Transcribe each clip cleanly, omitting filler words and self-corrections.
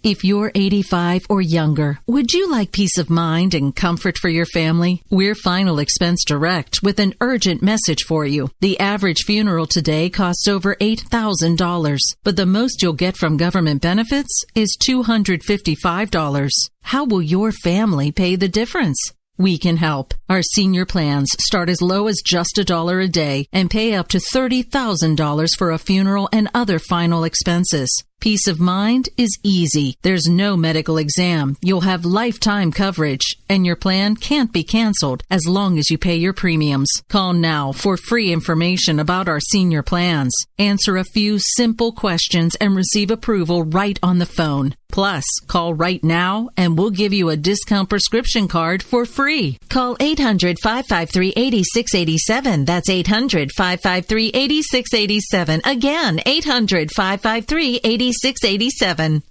If you're 85 or younger, would you like peace of mind and comfort for your family? We're Final Expense Direct with an urgent message for you. The average funeral today costs over $8,000, but the most you'll get from government benefits is $255. How will your family pay the difference? We can help. Our senior plans start as low as just $1 a day and pay up to $30,000 for a funeral and other final expenses. Peace of mind is easy. There's no medical exam. You'll have lifetime coverage, and your plan can't be canceled as long as you pay your premiums. Call now for free information about our senior plans. Answer a few simple questions and receive approval right on the phone. Plus, call right now and we'll give you a discount prescription card for free. Call 800-553-8687. That's 800-553-8687. Again, 800-553-8687.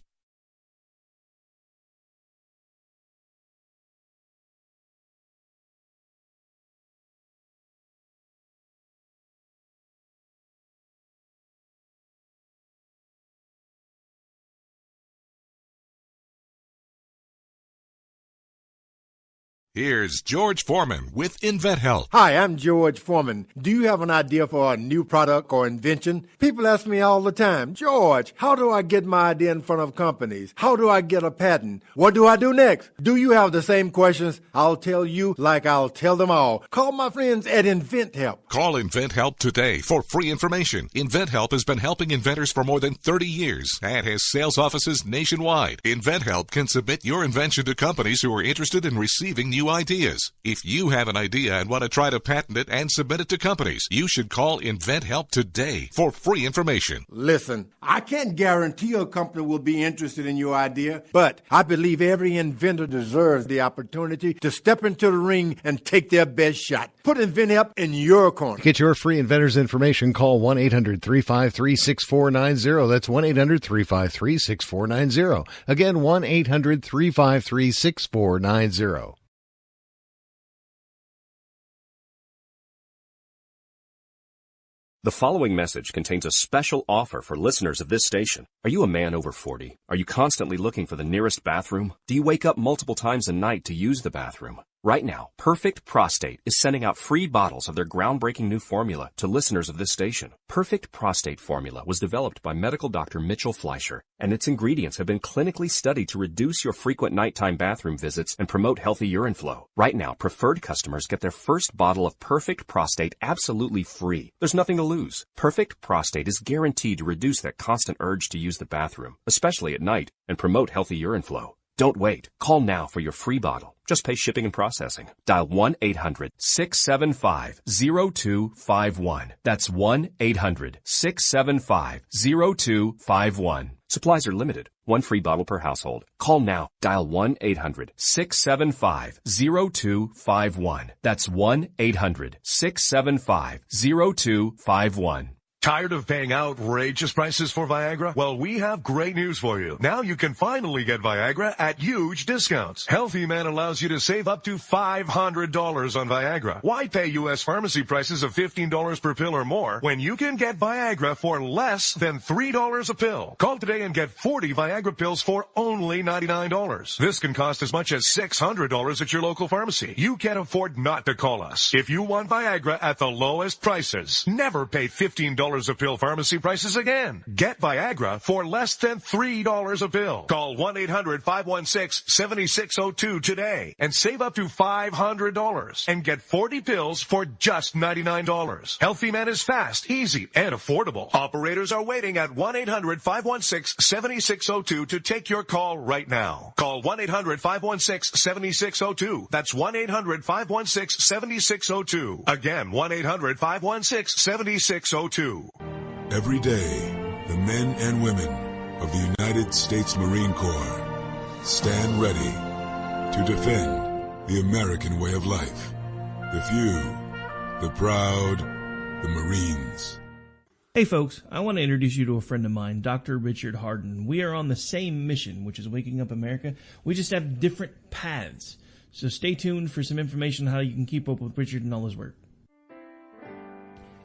Here's George Foreman with InventHelp. Hi, I'm George Foreman. Do you have an idea for a new product or invention? People ask me all the time, George, how do I get my idea in front of companies? How do I get a patent? What do I do next? Do you have the same questions? I'll tell you like I'll tell them all. Call my friends at InventHelp. Call InventHelp today for free information. InventHelp has been helping inventors for more than 30 years and has sales offices nationwide. InventHelp can submit your invention to companies who are interested in receiving new ideas. If you have an idea and want to try to patent it and submit it to companies, you should call InventHelp today for free information. Listen, I can't guarantee a company will be interested in your idea, but I believe every inventor deserves the opportunity to step into the ring and take their best shot. Put InventHelp in your corner. Get your free inventor's information. Call 1-800-353-6490. That's 1-800-353-6490. Again, 1-800-353-6490. The following message contains a special offer for listeners of this station. Are you a man over 40? Are you constantly looking for the nearest bathroom? Do you wake up multiple times a night to use the bathroom? Right now, Perfect Prostate is sending out free bottles of their groundbreaking new formula to listeners of this station. Perfect Prostate formula was developed by medical doctor Mitchell Fleischer, and its ingredients have been clinically studied to reduce your frequent nighttime bathroom visits and promote healthy urine flow. Right now, preferred customers get their first bottle of Perfect Prostate absolutely free. There's nothing to lose. Perfect Prostate is guaranteed to reduce that constant urge to use the bathroom, especially at night, and promote healthy urine flow. Don't wait. Call now for your free bottle. Just pay shipping and processing. Dial 1-800-675-0251. That's 1-800-675-0251. Supplies are limited. One free bottle per household. Call now. Dial 1-800-675-0251. That's 1-800-675-0251. Tired of paying outrageous prices for Viagra? Well, we have great news for you. Now you can finally get Viagra at huge discounts. Healthy Man allows you to save up to $500 on Viagra. Why pay U.S. pharmacy prices of $15 per pill or more when you can get Viagra for less than $3 a pill? Call today and get 40 Viagra pills for only $99. This can cost as much as $600 at your local pharmacy. You can't afford not to call us. If you want Viagra at the lowest prices, never pay $15 a pill pharmacy prices again. Get Viagra for less than $3 a pill. Call 1-800-516-7602 today and save up to $500 and get 40 pills for just $99. Healthy Man is fast, easy, and affordable. Operators are waiting at 1-800-516-7602 to take your call right now. Call 1-800-516-7602. That's 1-800-516-7602. Again, 1-800-516-7602. Every day, the men and women of the United States Marine Corps stand ready to defend the American way of life. The few, the proud, the Marines. Hey folks, I want to introduce you to a friend of mine, Dr. Richard Harden. We are on the same mission, which is waking up America. We just have different paths. So stay tuned for some information on how you can keep up with Richard and all his work.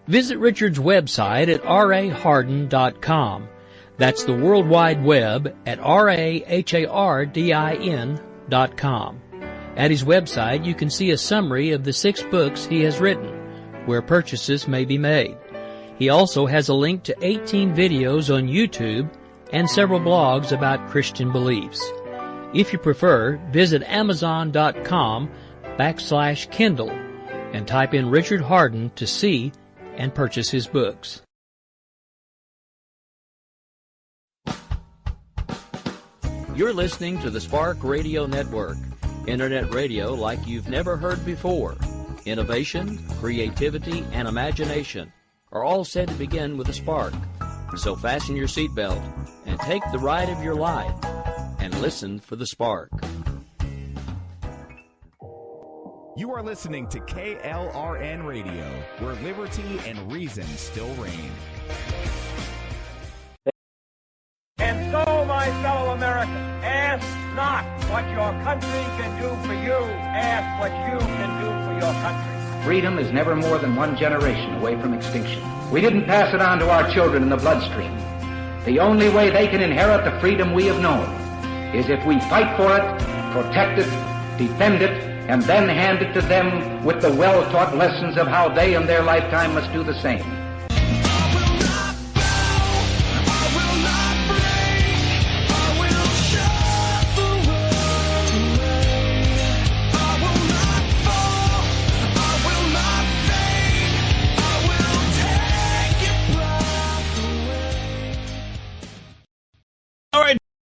Visit Richard's website at raharden.com. That's the World Wide Web at RAHARDIN.com. At his website, you can see a summary of the 6 books he has written, where purchases may be made. He also has a link to 18 videos on YouTube and several blogs about Christian beliefs. If you prefer, visit Amazon.com/Kindle and type in Richard Hardin to see and purchase his books. You're listening to the Spark Radio Network, Internet radio like you've never heard before. Innovation, creativity, and imagination are all said to begin with a spark. So fasten your seatbelt and take the ride of your life and listen for the spark. You are listening to KLRN Radio, where liberty and reason still reign. And so, my fellow Americans, ask not what your country can do for you. Ask what you can do for your country. Freedom is never more than one generation away from extinction. We didn't pass it on to our children in the bloodstream. The only way they can inherit the freedom we have known is if we fight for it, protect it, defend it, and then hand it to them with the well-taught lessons of how they in their lifetime must do the same.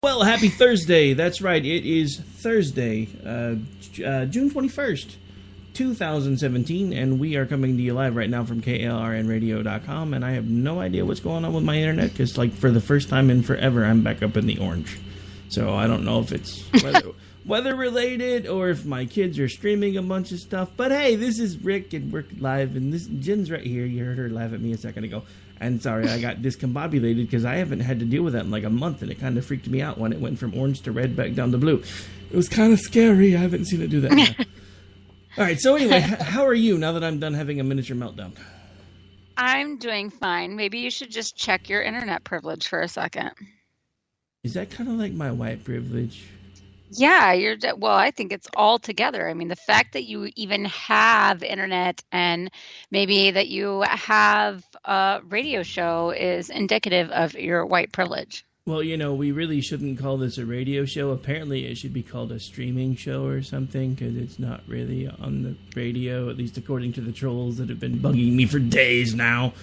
Well, happy Thursday. That's right. It is Thursday, June 21st, 2017, and we are coming to you live right now from KLRNradio.com, and I have no idea what's going on with my internet, because, like, for the first time in forever, I'm back up in the orange. So I don't know if it's weather-related or if my kids are streaming a bunch of stuff. But, hey, this is Rick, and we're live, and Jen's right here. You heard her laugh at me a second ago. And sorry, I got discombobulated because I haven't had to deal with that in like a month, and it kind of freaked me out when it went from orange to red back down to blue. It was kind of scary. I haven't seen it do that now. All right, so anyway, how are you now that I'm done having a miniature meltdown? I'm doing fine. Maybe you should just check your internet privilege for a second. Is that kind of like my white privilege? Yeah, well, I think it's all together. I mean, the fact that you even have internet and maybe that you have a radio show is indicative of your white privilege. Well, you know, we really shouldn't call this a radio show. Apparently, it should be called a streaming show or something, because it's not really on the radio, at least according to the trolls that have been bugging me for days now.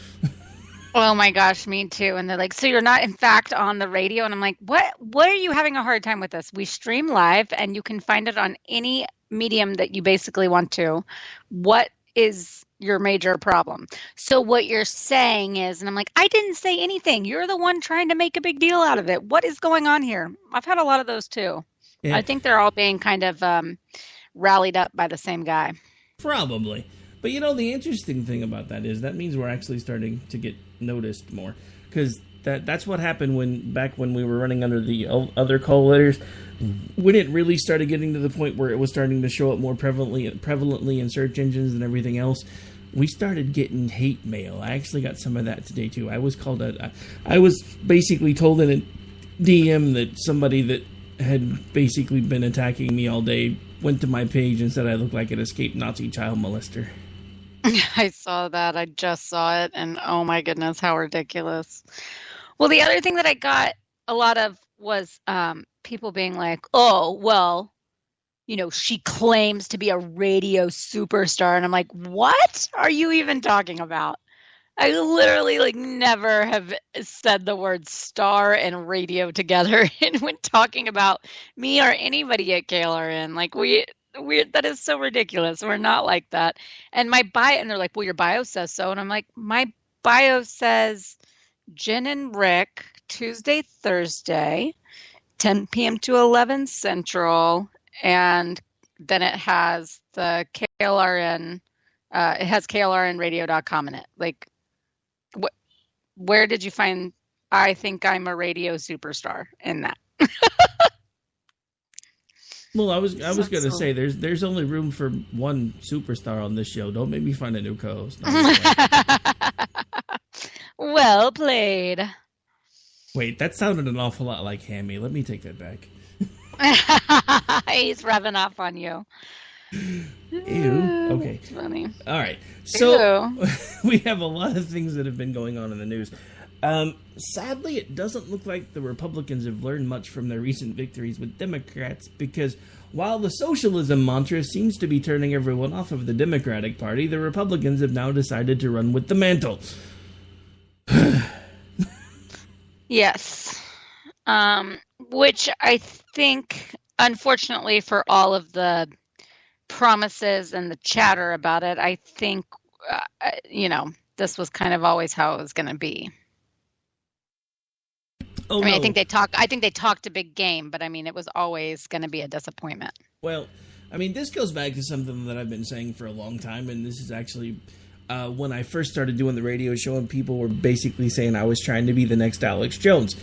Oh my gosh, me too. And they're like, so you're not in fact on the radio? And I'm like, what are you having a hard time with this? We stream live and you can find it on any medium that you basically want to. What is your major problem? So what you're saying is, and I'm like, I didn't say anything. You're the one trying to make a big deal out of it. What is going on here? I've had a lot of those too. Yeah. I think they're all being kind of rallied up by the same guy. Probably. But, you know, the interesting thing about that is that means we're actually starting to get noticed more. Because that's what happened back when we were running under the other call letters. When it really started getting to the point where it was starting to show up more prevalently in search engines and everything else, we started getting hate mail. I actually got some of that today, too. I was basically told in a DM that somebody that had basically been attacking me all day went to my page and said I looked like an escaped Nazi child molester. I saw that. I just saw it, and oh my goodness, how ridiculous. Well, the other thing that I got a lot of was people being like, oh, well, you know, she claims to be a radio superstar. And I'm like, what are you even talking about? I literally never have said the word star and radio together and when talking about me or anybody at KLRN. That is so ridiculous. We're not like that. And my bio, and they're like, well, your bio says so. And I'm like, my bio says Jen and Rick, Tuesday, Thursday, 10 p.m. to 11 Central. And then it has the KLRN, it has KLRNradio.com in it. Where did you find, I think I'm a radio superstar in that? Well, I was going to say there's only room for one superstar on this show. Don't make me find a new co-host. Well played. Wait, that sounded an awful lot like Hammy. Let me take that back. He's revving up on you. Ew. Okay. It's funny. All right. So Ew. we have a lot of things that have been going on in the news. Sadly, it doesn't look like the Republicans have learned much from their recent victories with Democrats, because while the socialism mantra seems to be turning everyone off of the Democratic Party, the Republicans have now decided to run with the mantle. Yes. Which I think, unfortunately, for all of the promises and the chatter about it, I think, this was kind of always how it was going to be. Oh, I mean, no. I think they talked a big game, but I mean, it was always going to be a disappointment. Well, I mean, this goes back to something that I've been saying for a long time, and this is actually when I first started doing the radio show, and people were basically saying I was trying to be the next Alex Jones.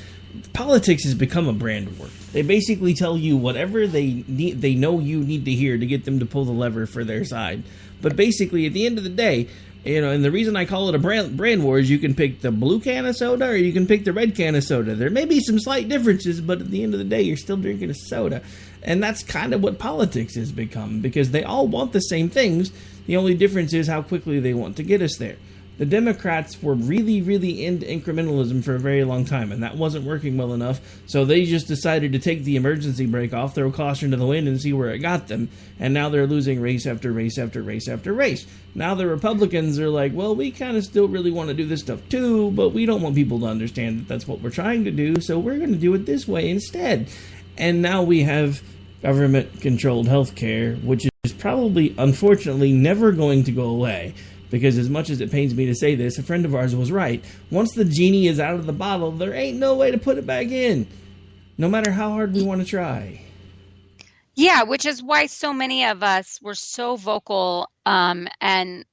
Politics has become a brand war. They basically tell you whatever they know you need to hear to get them to pull the lever for their side. But basically, at the end of the day, and the reason I call it a brand war is you can pick the blue can of soda or you can pick the red can of soda. There may be some slight differences, but at the end of the day, you're still drinking a soda. And that's kind of what politics has become, because they all want the same things. The only difference is how quickly they want to get us there. The Democrats were really, really into incrementalism for a very long time, and that wasn't working well enough, so they just decided to take the emergency brake off, throw caution to the wind, and see where it got them, and now they're losing race after race after race after race. Now the Republicans are like, well, we kind of still really want to do this stuff too, but we don't want people to understand that that's what we're trying to do, so we're going to do it this way instead. And now we have government-controlled healthcare, which is probably, unfortunately, never going to go away. Because as much as it pains me to say this, a friend of ours was right. Once the genie is out of the bottle, there ain't no way to put it back in, no matter how hard we want to try. Yeah, which is why so many of us were so vocal and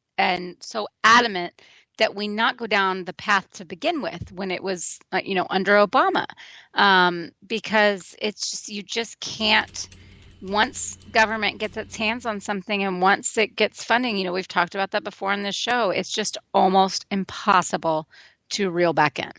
so adamant that we not go down the path to begin with when it was, under Obama, because it's just, you just can't. Once government gets its hands on something and once it gets funding, we've talked about that before on this show, it's just almost impossible to reel back in.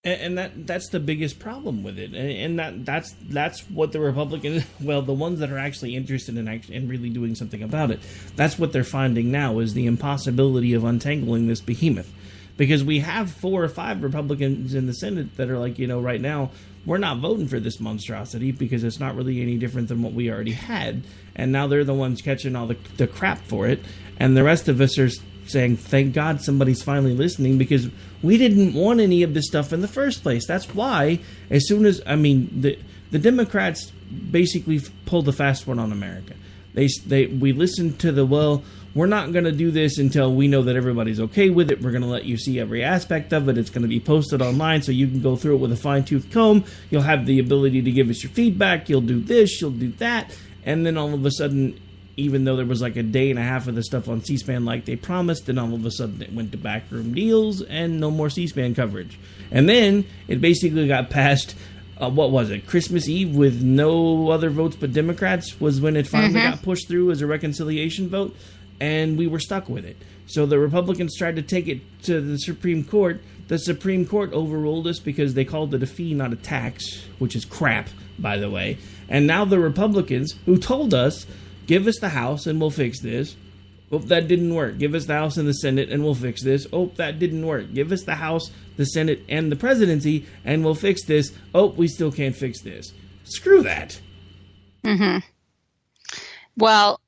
And that's the biggest problem with it. And that's what the Republicans, well, the ones that are actually interested in really doing something about it, that's what they're finding now, is the impossibility of untangling this behemoth. Because we have 4 or 5 Republicans in the Senate that are like, right now, we're not voting for this monstrosity because it's not really any different than what we already had. And now they're the ones catching all the crap for it. And the rest of us are saying, thank God somebody's finally listening, because we didn't want any of this stuff in the first place. That's why, as soon as, the Democrats basically pulled the fast one on America. We listened to we're not going to do this until we know that everybody's okay with it. We're going to let you see every aspect of it. It's going to be posted online so you can go through it with a fine-tooth comb. You'll have the ability to give us your feedback. You'll do this, you'll do that. And then all of a sudden, even though there was like a day and a half of the stuff on C-SPAN like they promised, then all of a sudden it went to backroom deals and no more C-SPAN coverage. And then it basically got passed, Christmas Eve with no other votes but Democrats was when it finally got pushed through as a reconciliation vote. And we were stuck with it. So the Republicans tried to take it to the Supreme Court. The Supreme Court overruled us because they called it a fee, not a tax, which is crap, by the way. And now the Republicans, who told us, give us the House and we'll fix this. Oh, that didn't work. Give us the House and the Senate and we'll fix this. Oh, that didn't work. Give us the House, the Senate, and the presidency and we'll fix this. Oh, we still can't fix this. Screw that. Mm-hmm. Well,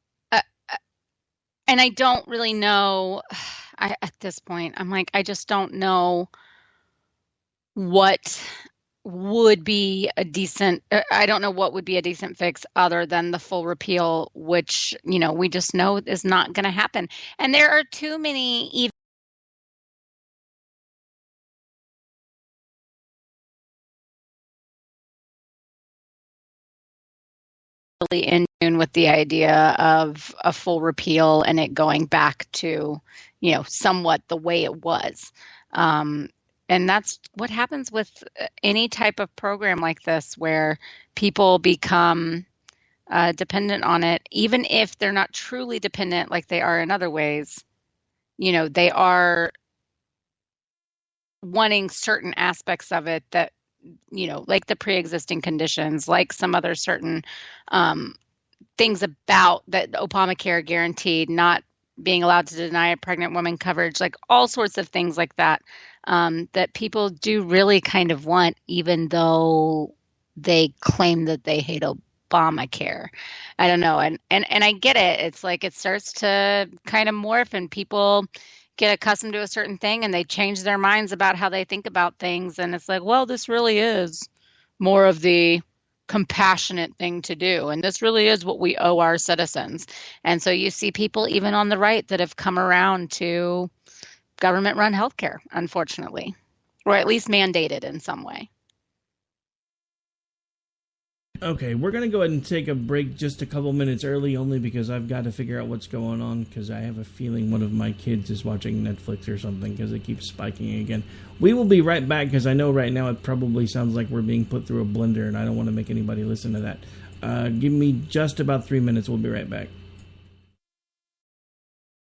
and I don't really know, at this point, I'm like, I just don't know what would be a decent, I don't know what would be a decent fix other than the full repeal, which, we just know is not going to happen. And there are too many in tune with the idea of a full repeal and it going back to, somewhat the way it was. And that's what happens with any type of program like this, where people become dependent on it, even if they're not truly dependent like they are in other ways. They are wanting certain aspects of it that, like the pre-existing conditions, like some other certain things about that Obamacare guaranteed, not being allowed to deny a pregnant woman coverage, like all sorts of things like that, that people do really kind of want, even though they claim that they hate Obamacare. I don't know. And I get it. It's like it starts to kind of morph and people get accustomed to a certain thing and they change their minds about how they think about things. And it's like, well, this really is more of the compassionate thing to do. And this really is what we owe our citizens. And so you see people even on the right that have come around to government-run healthcare, unfortunately, or at least mandated in some way. Okay, we're going to go ahead and take a break just a couple minutes early, only because I've got to figure out what's going on, because I have a feeling one of my kids is watching Netflix or something, because it keeps spiking again. We will be right back, because I know right now it probably sounds like we're being put through a blender, and I don't want to make anybody listen to that. Give me just about 3 minutes. We'll be right back.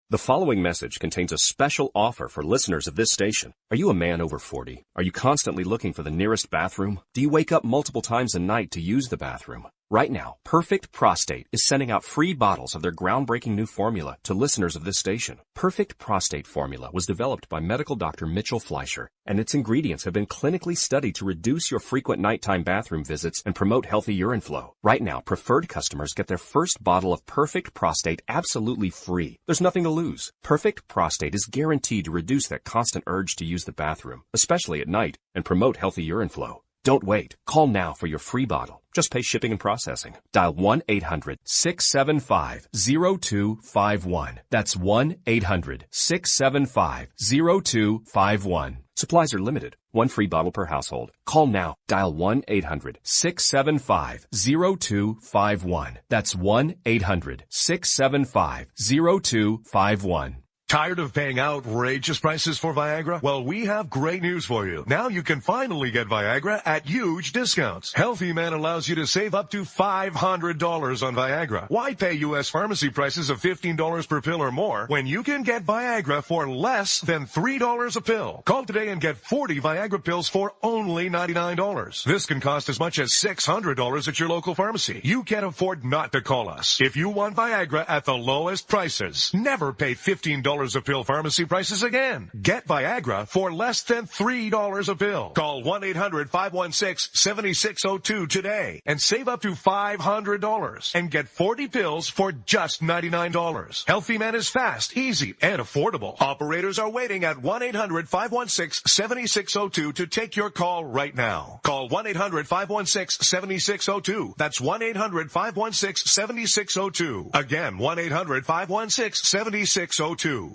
The following message contains a special offer for listeners of this station. Are you a man over 40? Are you constantly looking for the nearest bathroom? Do you wake up multiple times a night to use the bathroom? Right now, Perfect Prostate is sending out free bottles of their groundbreaking new formula to listeners of this station. Perfect Prostate Formula was developed by medical doctor Mitchell Fleischer, and its ingredients have been clinically studied to reduce your frequent nighttime bathroom visits and promote healthy urine flow. Right now, preferred customers get their first bottle of Perfect Prostate absolutely free. There's nothing to lose. Perfect Prostate is guaranteed to reduce that constant urge to use the bathroom, especially at night, and promote healthy urine flow. Don't wait. Call now for your free bottle. Just pay shipping and processing. Dial 1-800-675-0251. That's 1-800-675-0251. Supplies are limited. One free bottle per household. Call now. Dial 1-800-675-0251. That's 1-800-675-0251. Tired of paying outrageous prices for Viagra? Well, we have great news for you. Now you can finally get Viagra at huge discounts. Healthy Man allows you to save up to $500 on Viagra. Why pay U.S. pharmacy prices of $15 per pill or more when you can get Viagra for less than $3 a pill? Call today and get 40 Viagra pills for only $99. This can cost as much as $600 at your local pharmacy. You can't afford not to call us. If you want Viagra at the lowest prices, never pay $15 a pill pharmacy prices again. Get Viagra for less than $3 a pill. Call 1-800-516-7602 today and save up to $500 and get 40 pills for just $99. Healthy Man is fast, easy, and affordable. Operators are waiting at 1-800-516-7602 to take your call right now. Call 1-800-516-7602. That's 1-800-516-7602. Again, 1-800-516-7602.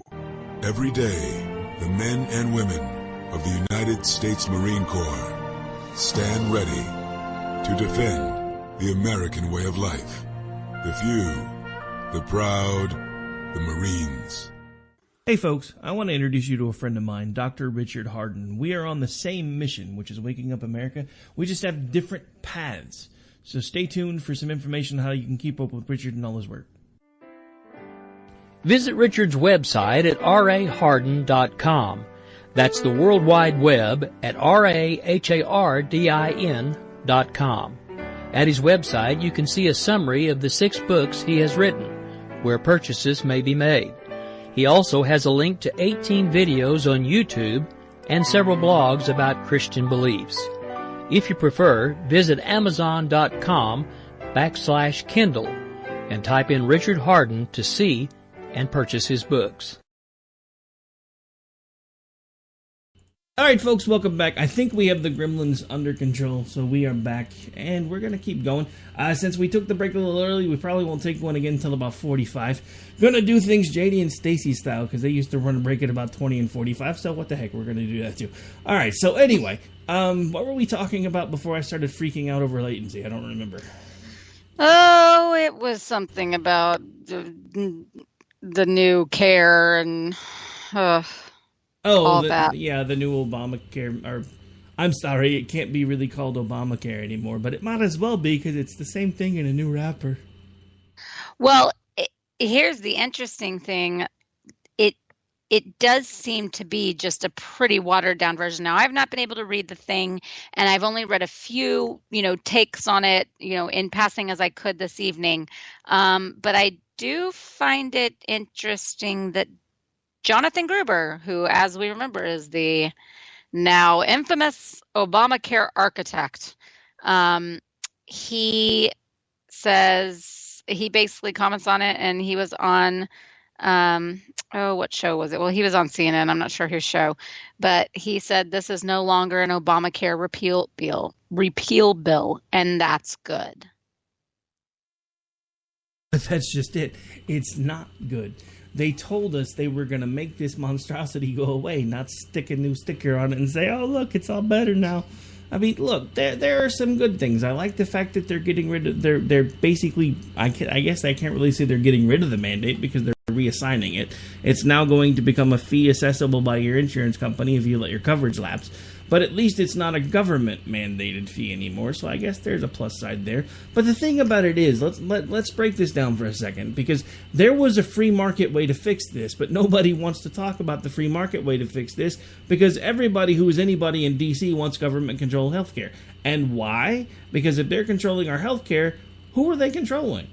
Every day, the men and women of the United States Marine Corps stand ready to defend the American way of life. The few, the proud, the Marines. Hey folks, I want to introduce you to a friend of mine, Dr. Richard Harden. We are on the same mission, which is waking up America. We just have different paths. So stay tuned for some information on how you can keep up with Richard and all his work. Visit Richard's website at raharden.com. That's the World Wide Web at RAHARDIN.com. At his website, you can see a summary of the 6 books he has written, where purchases may be made. He also has a link to 18 videos on YouTube and several blogs about Christian beliefs. If you prefer, visit Amazon.com/Kindle and type in Richard Harden to see and purchase his books. All right, folks, welcome back. I think we have the gremlins under control, so we are back, and we're going to keep going. Since we took the break a little early, we probably won't take one again until about 45. Going to do things JD and Stacy style, because they used to run a break at about 20 and 45, so what the heck, we're going to do that too. All right, so anyway, what were we talking about before I started freaking out over latency? I don't remember. Oh, it was something about the new care and all that. Yeah, the new Obamacare. Or, I'm sorry, it can't be really called Obamacare anymore, but it might as well be because it's the same thing in a new wrapper. Well, here's the interesting thing. it does seem to be just a pretty watered down version. Now, I've not been able to read the thing, and I've only read a few, takes on it, in passing as I could this evening. But I do find it interesting that Jonathan Gruber, who, as we remember, is the now infamous Obamacare architect, he says, he basically comments on it, and he was on, what show was it? Well, he was on CNN. I'm not sure whose show, but he said this is no longer an Obamacare repeal bill, and that's good. That's just it. It's not good. They told us they were going to make this monstrosity go away, not stick a new sticker on it and say, oh, look, it's all better now. I mean, look, there are some good things. I like the fact that they're getting rid of, they're basically, I guess I can't really say they're getting rid of the mandate because they're reassigning it. It's now going to become a fee accessible by your insurance company if you let your coverage lapse. But at least it's not a government-mandated fee anymore, so I guess there's a plus side there. But the thing about it is, let's break this down for a second, because there was a free market way to fix this, but nobody wants to talk about the free market way to fix this, because everybody who is anybody in D.C. wants government-controlled healthcare. And why? Because if they're controlling our healthcare, who are they controlling?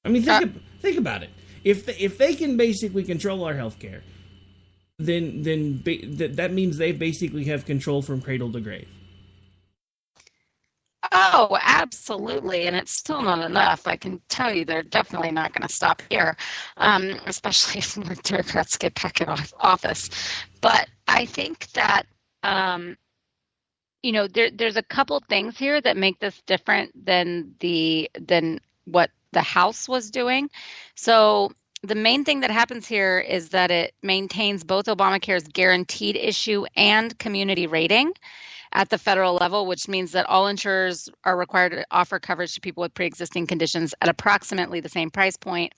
I mean, think about it. If they can basically control our healthcare, then that means they basically have control from cradle to grave. Oh, absolutely. And it's still not enough. I can tell you they're definitely not going to stop here, especially if more Democrats get back in office. But I think that, there's a couple things here that make this different than what the House was doing. So the main thing that happens here is that it maintains both Obamacare's guaranteed issue and community rating at the federal level, which means that all insurers are required to offer coverage to people with pre-existing conditions at approximately the same price point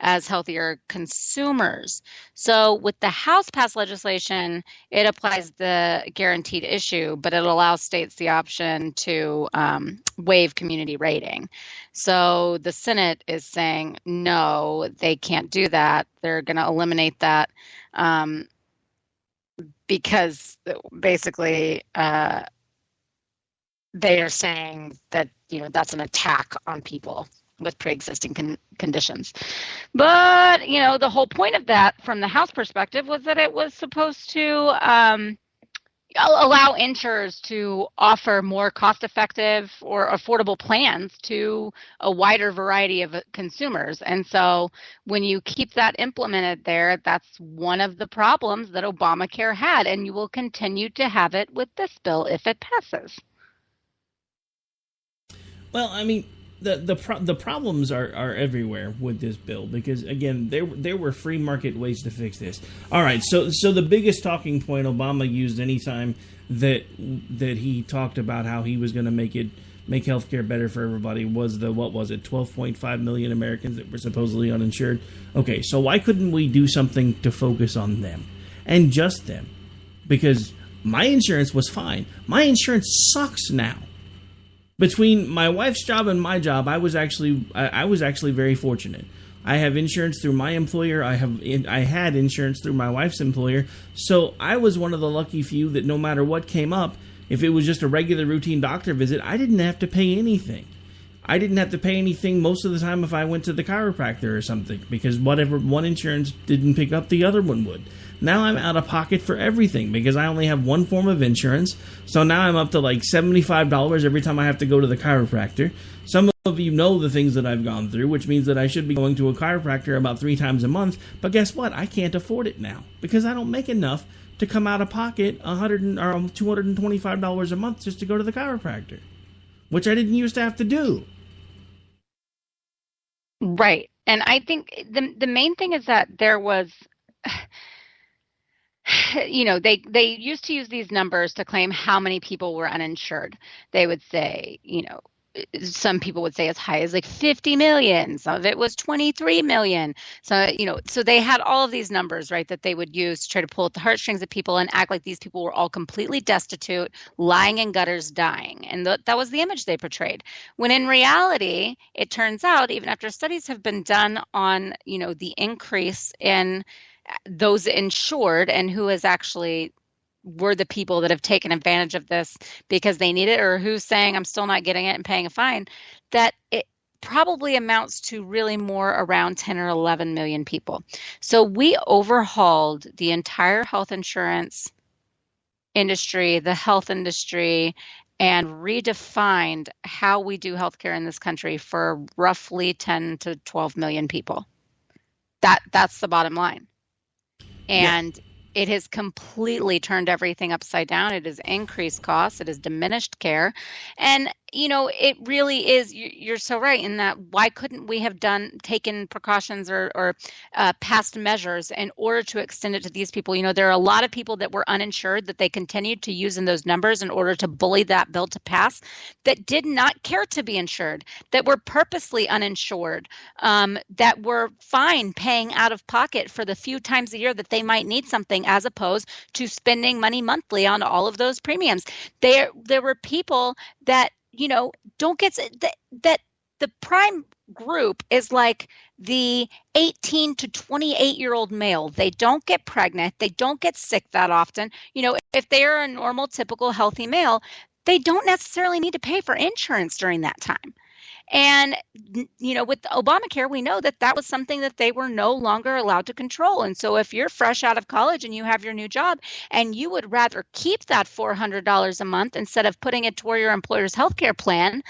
as healthier consumers. So with the House passed legislation, it applies the guaranteed issue, but it allows states the option to waive community rating. So the Senate is saying, no, they can't do that. They're going to eliminate that because basically they are saying that, that's an attack on people with pre-existing conditions. But, the whole point of that from the House perspective was that it was supposed to allow insurers to offer more cost-effective or affordable plans to a wider variety of consumers. And so when you keep that implemented there, that's one of the problems that Obamacare had, and you will continue to have it with this bill if it passes. Well, I mean, the problems are everywhere with this bill because, again, there were free market ways to fix this. All right, so the biggest talking point Obama used anytime that he talked about how he was going to make healthcare better for everybody was 12.5 million Americans that were supposedly uninsured. Okay, so why couldn't we do something to focus on them and just them? Because my insurance was fine. My insurance sucks now. Between my wife's job and my job, I was actually very fortunate. I have insurance through my employer. I had insurance through my wife's employer. So I was one of the lucky few that no matter what came up, if it was just a regular routine doctor visit, I didn't have to pay anything. I didn't have to pay anything most of the time if I went to the chiropractor or something, because whatever one insurance didn't pick up, the other one would. Now I'm out of pocket for everything because I only have one form of insurance. So now I'm up to like $75 every time I have to go to the chiropractor. Some of you know the things that I've gone through, which means that I should be going to a chiropractor about 3 times a month. But guess what? I can't afford it now because I don't make enough to come out of pocket $225 a month just to go to the chiropractor, which I didn't used to have to do. Right. And I think the main thing is that there was, they used to use these numbers to claim how many people were uninsured. They would say, some people would say as high as like 50 million. Some of it was 23 million. So, so they had all of these numbers, right, that they would use to try to pull at the heartstrings of people and act like these people were all completely destitute, lying in gutters, dying. And that was the image they portrayed. When in reality, it turns out, even after studies have been done on, the increase in those insured and who has actually were the people that have taken advantage of this because they need it, or who's saying I'm still not getting it and paying a fine, that it probably amounts to really more around 10 or 11 million people. So we overhauled the entire health insurance industry, the health industry, and redefined how we do healthcare in this country for roughly 10 to 12 million people. That's the bottom line. And it has completely turned everything upside down. It has increased costs. It has diminished care. And, it really is, you're so right in that why couldn't we have taken precautions or passed measures in order to extend it to these people? There are a lot of people that were uninsured that they continued to use in those numbers in order to bully that bill to pass that did not care to be insured, that were purposely uninsured, that were fine paying out of pocket for the few times a year that they might need something as opposed to spending money monthly on all of those premiums. There were people that, don't get that the prime group is like the 18 to 28-year-old male. They don't get pregnant. They don't get sick that often. If they're a normal, typical, healthy male, they don't necessarily need to pay for insurance during that time. And, with Obamacare, we know that was something that they were no longer allowed to control. And so if you're fresh out of college and you have your new job and you would rather keep that $400 a month instead of putting it toward your employer's healthcare plan,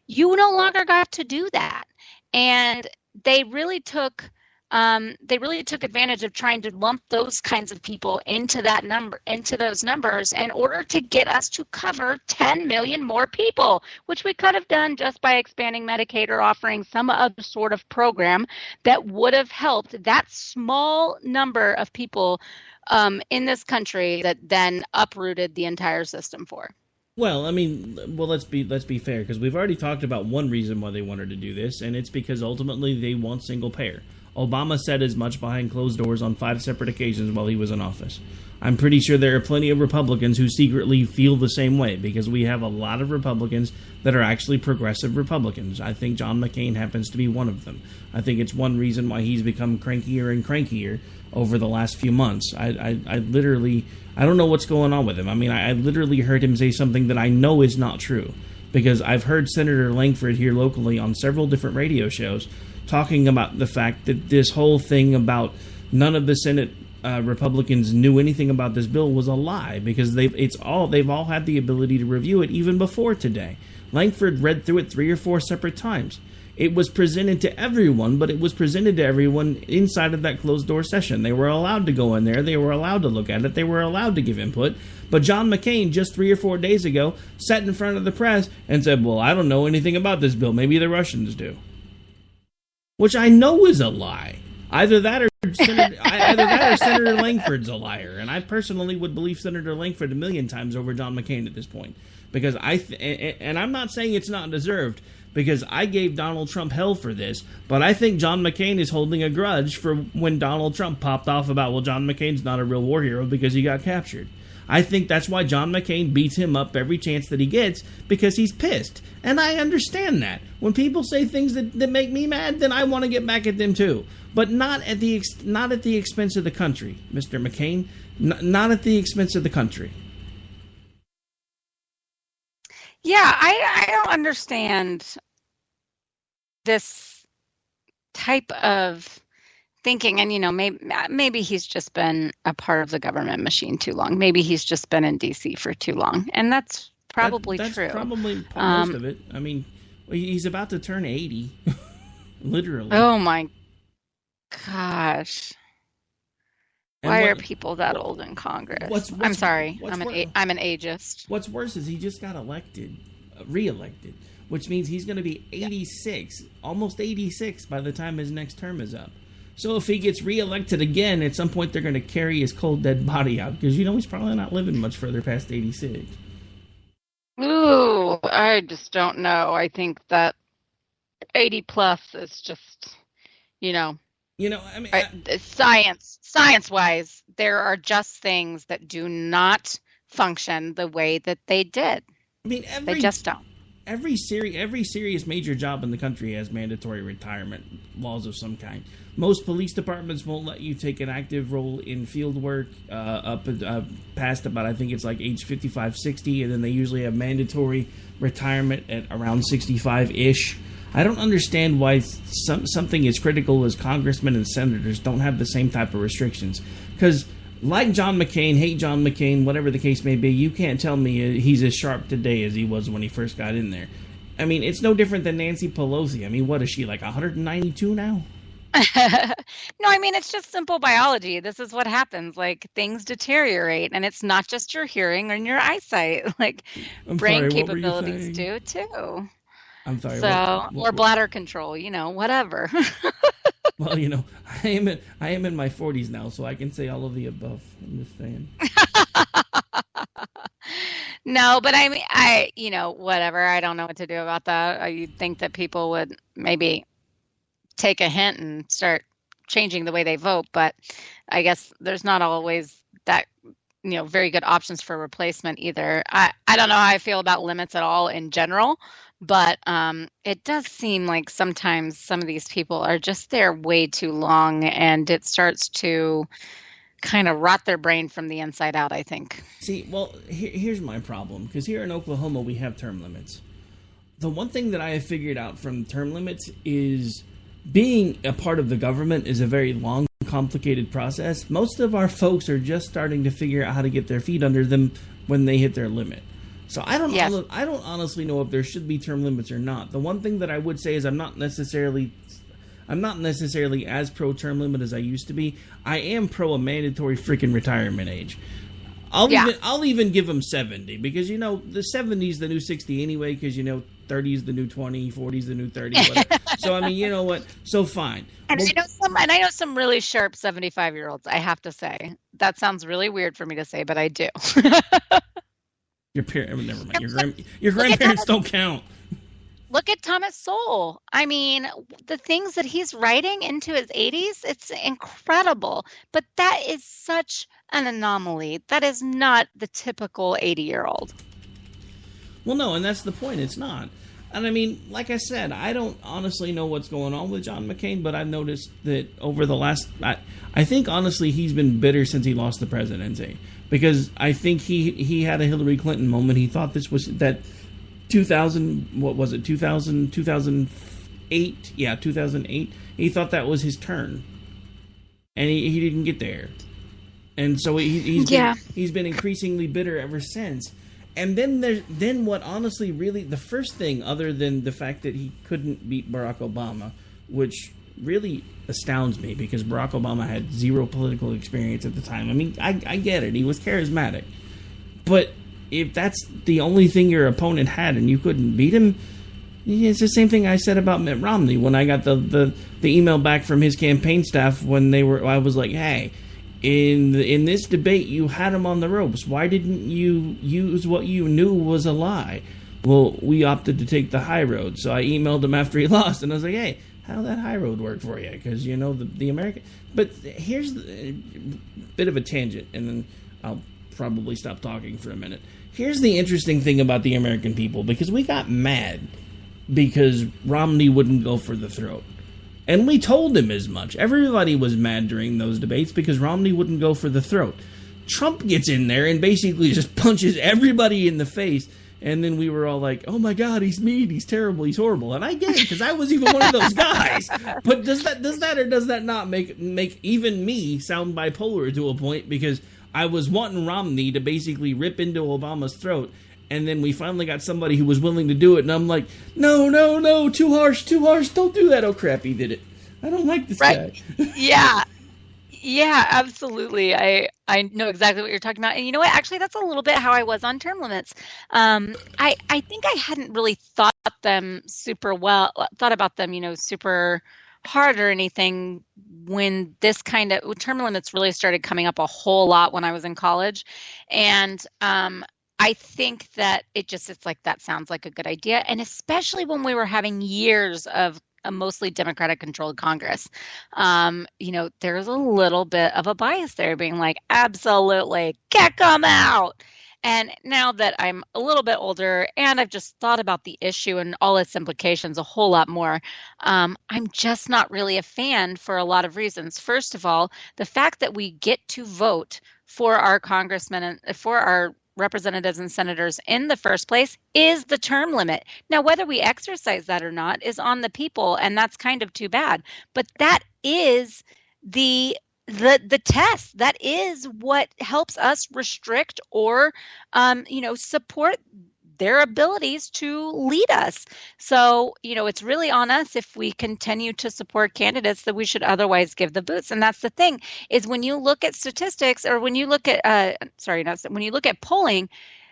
you no longer got to do that. And they really took advantage of trying to lump those kinds of people into those numbers in order to get us to cover 10 million more people, which we could have done just by expanding Medicaid or offering some other sort of program that would have helped that small number of people in this country that then uprooted the entire system for. Well, let's be fair, because we've already talked about one reason why they wanted to do this, and it's because ultimately they want single payer. Obama said as much behind closed doors on 5 separate occasions while he was in office. I'm pretty sure there are plenty of Republicans who secretly feel the same way, because we have a lot of Republicans that are actually progressive Republicans. I think John McCain happens to be one of them. I think it's one reason why he's become crankier and crankier over the last few months. I don't know what's going on with him. I literally heard him say something that I know is not true, because I've heard Senator Langford here locally on several different radio shows talking about the fact that this whole thing about none of the Senate Republicans knew anything about this bill was a lie, because they've all had the ability to review it even before today. Langford read through it 3 or 4 separate times. It was presented to everyone, but it was presented to everyone inside of that closed-door session. They were allowed to go in there. They were allowed to look at it. They were allowed to give input. But John McCain, just 3 or 4 days ago, sat in front of the press and said, well, I don't know anything about this bill. Maybe the Russians do. Which I know is a lie. Either that or Senator Langford's a liar. And I personally would believe Senator Langford a million times over John McCain at this point. Because and I'm not saying it's not deserved, because I gave Donald Trump hell for this, but I think John McCain is holding a grudge for when Donald Trump popped off about, well, John McCain's not a real war hero because he got captured. I think that's why John McCain beats him up every chance that he gets, because he's pissed. And I understand that. When people say things that make me mad, then I want to get back at them too. But not at the expense of the country, Mr. McCain. Not at the expense of the country. Yeah, I don't understand this type of thinking. And, maybe he's just been a part of the government machine too long. Maybe he's just been in D.C. for too long. And that's probably true. That's probably most of it. He's about to turn 80. Literally. Oh, my gosh. Why are people that old in Congress? I'm sorry. I'm an ageist. What's worse is he just got reelected, which means he's going to be 86, almost 86 by the time his next term is up. So if he gets reelected again, at some point they're going to carry his cold, dead body out, because he's probably not living much further past 86. Ooh, I just don't know. I think that 80 plus is just, you know, I mean, science wise, there are just things that do not function the way that they did. I mean, they just don't. Every serious major job in the country has mandatory retirement laws of some kind. Most police departments won't let you take an active role in field work up past about, I think it's like age 55, 60, and then they usually have mandatory retirement at around 65-ish. I don't understand why something as critical as congressmen and senators don't have the same type of restrictions. Because like John McCain, hate John McCain, whatever the case may be, you can't tell me he's as sharp today as he was when he first got in there. I mean, it's no different than Nancy Pelosi. I mean, what is she, like 192 now? No, I mean, it's just simple biology. This is what happens. Like, things deteriorate, and it's not just your hearing and your eyesight. Like, brain capabilities do, too. I'm sorry. So, or bladder control, whatever. Well, I am in my 40s now, so I can say all of the above. I'm just saying. No, but I mean, whatever. I don't know what to do about that. You'd think that people would maybe take a hint and start changing the way they vote, but I guess there's not always that, very good options for replacement either. I don't know how I feel about limits at all in general. But it does seem like sometimes some of these people are just there way too long, and it starts to kind of rot their brain from the inside out, I think. See, well, here's my problem, because here in Oklahoma we have term limits. The one thing that I have figured out from term limits is being a part of the government is a very long, complicated process. Most of our folks are just starting to figure out how to get their feet under them when they hit their limit. So I don't honestly know if there should be term limits or not. The one thing that I would say is I'm not necessarily as pro term limit as I used to be. I am pro a mandatory freaking retirement age. I'll even give them 70 because the 70 is the new 60 anyway, because 30 is the new 20, 40 is the new 30. Whatever. So I mean, you know what? So fine. And I know some really sharp 75-year-olds. I have to say that sounds really weird for me to say, but I do. Never mind. Your grandparents don't count. Look at Thomas Sowell. I mean, the things that he's writing into his 80s, it's incredible. But that is such an anomaly. That is not the typical 80-year-old. Well, no, and that's the point. It's not. And I mean, like I said, I don't honestly know what's going on with John McCain, but I've noticed that over the last... I think, honestly, he's been bitter since he lost the presidency. Because I think he had a Hillary Clinton moment. He thought this was that 2008? Yeah, 2008. He thought that was his turn. And he didn't get there. And so he's been increasingly bitter ever since. And then what honestly really, the first thing other than the fact that he couldn't beat Barack Obama, which really astounds me because Barack Obama had zero political experience at the time. I mean, I get it. He was charismatic. But if that's the only thing your opponent had and you couldn't beat him, it's the same thing I said about Mitt Romney when I got the email back from his campaign staff when I was like, hey, in this debate you had him on the ropes. Why didn't you use what you knew was a lie? Well, we opted to take the high road. So I emailed him after he lost and I was like, hey, how'd that high road work for you? Because, the American... But here's a bit of a tangent, and then I'll probably stop talking for a minute. Here's the interesting thing about the American people, because we got mad because Romney wouldn't go for the throat. And we told him as much. Everybody was mad during those debates because Romney wouldn't go for the throat. Trump gets in there and basically just punches everybody in the face. And then we were all like, oh my God, he's mean, he's terrible, he's horrible. And I get it, because I was even one of those guys. But does that or does that not make even me sound bipolar to a point? Because I was wanting Romney to basically rip into Obama's throat. And then we finally got somebody who was willing to do it. And I'm like, no, too harsh, don't do that. Oh crap, he did it. I don't like this guy. Yeah, absolutely. I know exactly what you're talking about. And you know what? Actually, that's a little bit how I was on term limits. I think I hadn't really thought about them super hard or anything when this kind of term limits really started coming up a whole lot when I was in college. And I think that it's like that sounds like a good idea. And especially when we were having years of a mostly Democratic controlled Congress, there's a little bit of a bias there being like, absolutely, kick them out. And now that I'm a little bit older and I've just thought about the issue and all its implications a whole lot more, I'm just not really a fan for a lot of reasons. First of all, the fact that we get to vote for our congressmen and for our representatives and senators in the first place is the term limit. Now, whether we exercise that or not is on the people, and that's kind of too bad. But that is the test. That is what helps us restrict or, support their abilities to lead us. So, it's really on us if we continue to support candidates that we should otherwise give the boots. And that's the thing is when you look at statistics or when you look at, when you look at polling,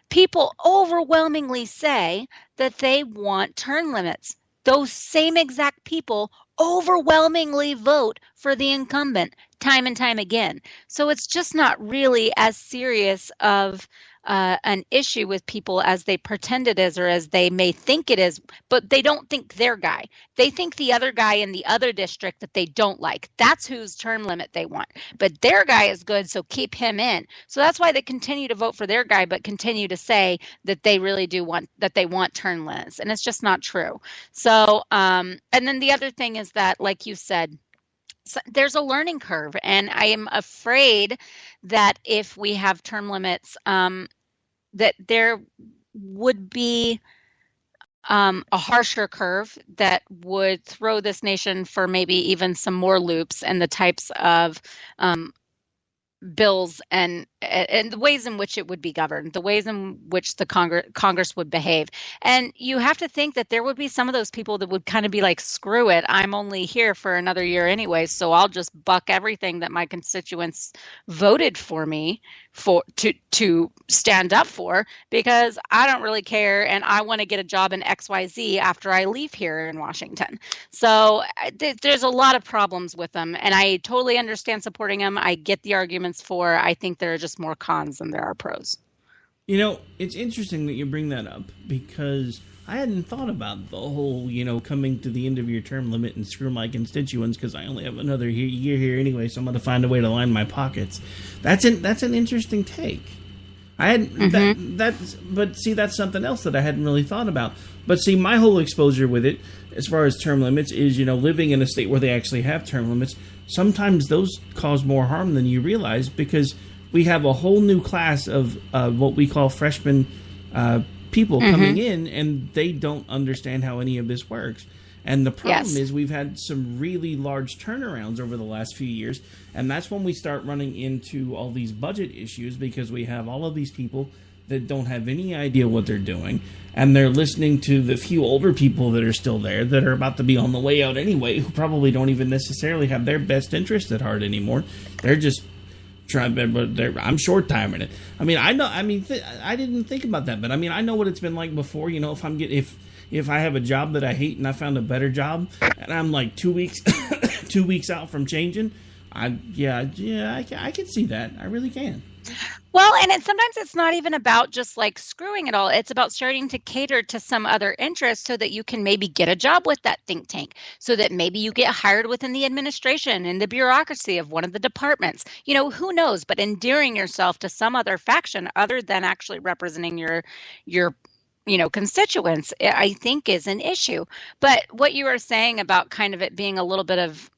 people overwhelmingly say that they want term limits. Those same exact people overwhelmingly vote for the incumbent time and time again. So it's just not really as serious of an issue with people as they pretend it is or as they may think it is, but they don't think their guy. They think the other guy in the other district that they don't like. That's whose term limit they want. But their guy is good, so keep him in. So that's why they continue to vote for their guy, but continue to say that they really do want, that they want term limits. And it's just not true. So, and then the other thing is that, like you said, so there's a learning curve, and I am afraid that if we have term limits, that there would be a harsher curve that would throw this nation for maybe even some more loops and the types of bills and the ways in which it would be governed, the ways in which the Congress would behave. And you have to think that there would be some of those people that would kind of be like, screw it, I'm only here for another year anyway, so I'll just buck everything that my constituents voted for me to stand up for, because I don't really care and I want to get a job in XYZ after I leave here in Washington. So there's a lot of problems with them, and I totally understand supporting them. I get the arguments for. I think there are just more cons than there are pros. It's interesting that you bring that up, because I hadn't thought about the whole, coming to the end of your term limit and screw my constituents because I only have another year here anyway, so I'm going to find a way to line my pockets. That's an interesting take. I hadn't but see, that's something else that I hadn't really thought about. But see, my whole exposure with it, as far as term limits, is living in a state where they actually have term limits. Sometimes those cause more harm than you realize, because we have a whole new class of what we call freshman people coming in, and they don't understand how any of this works. And the problem is we've had some really large turnarounds over the last few years, and that's when we start running into all these budget issues, because we have all of these people that don't have any idea what they're doing, and they're listening to the few older people that are still there that are about to be on the way out anyway, who probably don't even necessarily have their best interest at heart anymore. They're just trying, but I'm short timing it. I mean, I know. I mean, I didn't think about that, but I mean, I know what it's been like before. If I have a job that I hate and I found a better job, and I'm like 2 weeks 2 weeks out from changing, I can see that. I really can. Well, and sometimes it's not even about just like screwing it all. It's about starting to cater to some other interest so that you can maybe get a job with that think tank, so that maybe you get hired within the administration and the bureaucracy of one of the departments. Who knows? But endearing yourself to some other faction other than actually representing your constituents, I think is an issue. But what you were saying about kind of it being a little bit of,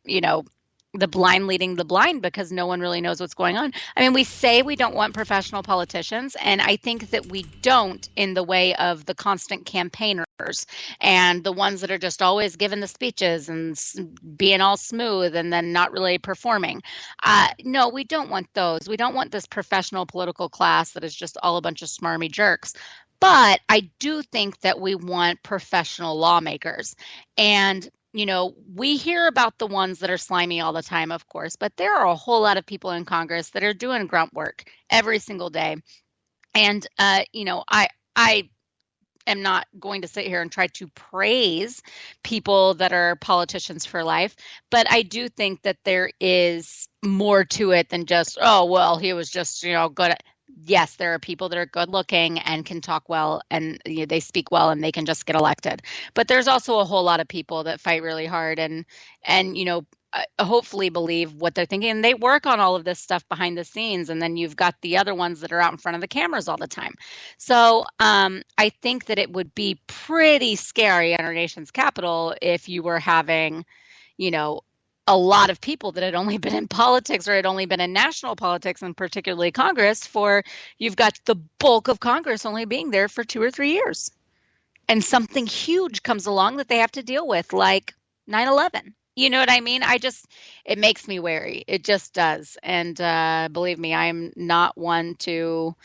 the blind leading the blind, because no one really knows what's going on. I mean, we say we don't want professional politicians, and I think that we don't in the way of the constant campaigners and the ones that are just always giving the speeches and being all smooth and then not really performing. No, we don't want those. We don't want this professional political class that is just all a bunch of smarmy jerks. But I do think that we want professional lawmakers. And we hear about the ones that are slimy all the time, of course, but there are a whole lot of people in Congress that are doing grunt work every single day. And, I am not going to sit here and try to praise people that are politicians for life, but I do think that there is more to it than just, oh, well, he was just, good at. yes, there are people that are good looking and can talk well and they speak well and they can just get elected. But there's also a whole lot of people that fight really hard and hopefully believe what they're thinking. And they work on all of this stuff behind the scenes. And then you've got the other ones that are out in front of the cameras all the time. So I think that it would be pretty scary in our nation's capital if you were having, a lot of people that had only been in politics or had only been in national politics and particularly Congress you've got the bulk of Congress only being there for 2 or 3 years. And something huge comes along that they have to deal with, like 9/11. You know what I mean? It makes me wary. It just does. And believe me, I'm not one to,